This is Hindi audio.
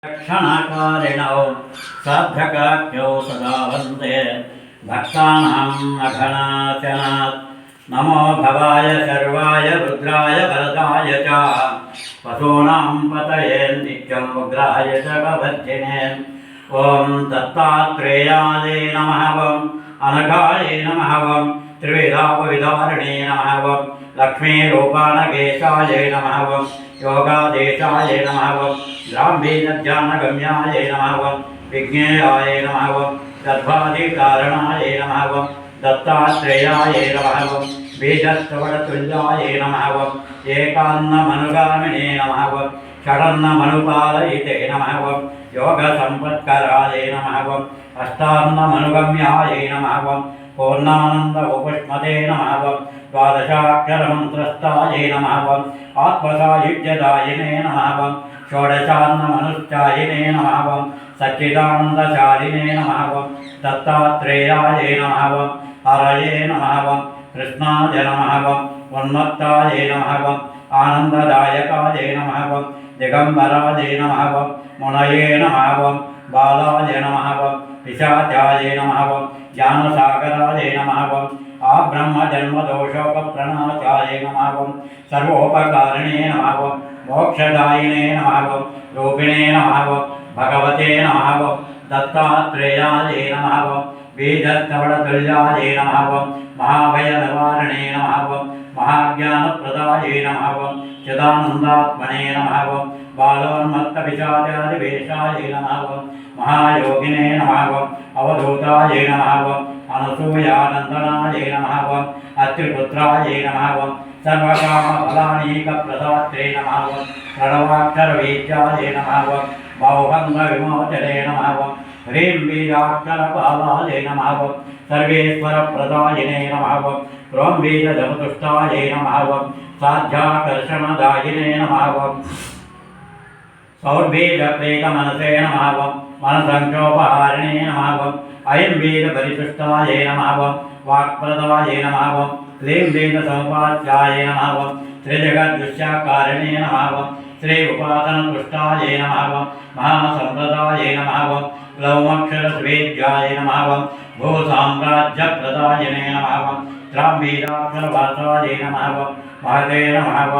क्षणकारिणौ साध्यकाख्यौ सदा वन्दे भक्तानाम् अघनाशनात् नमो भवाय सर्वाय रुद्राय वरदाय च पशूनां पतये नित्यं उग्राय जगवज्जिने ॐ दत्तात्रेयाय नमः ॐ अनघाय नमः ॐ त्रिविधापविधारिणे नमः ॐ लक्ष्मीरूपाणकेशाय नमः ॐ योगादेशाय नमः ॐ ब्राह्मीज्ञानगम्याय नमः ॐ विज्ञेयाय नमः ॐ गर्भादिकारणाय नमः ॐ दत्तात्रेयाय नमः ॐ बीजस्तवडतुल्याय नमः ॐ एकान्नमनुगामिने नमः ॐ षडन्नमनुपालयिते नमः ॐ योगसम्पत्कराय नमः ॐ अष्टान्नमनुगम्याय नमः ॐ पूर्णानन्द उपष्मते नमः ॐ द्वादशाक्षरमन्त्रस्थाय नमः ॐ आत्मसायुज्यदायिने नमः ॐ षोडशान्नमनुष्ठायिने नमः ॐ सच्चिदानन्दशालिने नमः ॐ दत्तात्रेयाय नमः ॐ हरये नमः ॐ कृष्णाय नमः ॐ उन्मत्ताय नमः ॐ आनन्ददायकाय नमः ॐ दिगम्बराय नमः ॐ मुनये नमः ॐ बालाय नमः ॐ पिशाचाय नमः ॐ ज्ञानसागराय नमः ॐ आब्रह्मजन्मदोषोपप्रणाशाय नमः ॐ सर्वोपकारिणे नमः ॐ मोक्षदायिने नमः ॐ रूपिणे नमः ॐ भगवते नमः ॐ दत्तात्रेयाय नमः ॐ बीजस्तवडतुल्याय नमः ॐ महाभयनिवारणे नमः ॐ महाज्ञानप्रदाय नमः ॐ चिदानन्दात्मने नमः ॐ बालोन्मत्तपिशाचादिवेशाय नमः ॐ महायोगिने नमः ॐ अवधूताय नमः ॐ अनसूयानन्दनाय नमः ॐ अत्रिपुत्राय नमः ॐ सर्वकामफलानीकप्रदात्रे नमः ॐ प्रणवाक्षरवीर्याय नमः ॐ भवबन्धविमोचने नमः ॐ ह्रीं बीजाक्षरपालाय नमः ॐ सर्वेश्वरप्रदायिने नमः ॐ ह्रौं बीजजपतुष्टाय नमः ॐ साध्याकर्षणदायिने नमः ॐ सौर्बीजप्रेतमनसे नमः ॐ मनसङ्क्षोपहारिणे नमः ॐ अयं बीजपरितुष्टाय नमः ॐ वाक्प्रदाय नमः ॐ क्लीं बीजसमुपास्याय नमः ॐ त्रिजगद्दुष्याकारिणे नमः ॐ श्री उपासनतुष्टाय नमः ॐ महासम्प्रदाय नमः ॐ ग्लौमक्षरस्वेद्याय नमः ॐ भूसाम्राज्यप्रदायिने नमः ॐ त्रां बीजाक्षरवासाय नमः ॐ महते नमः ॐ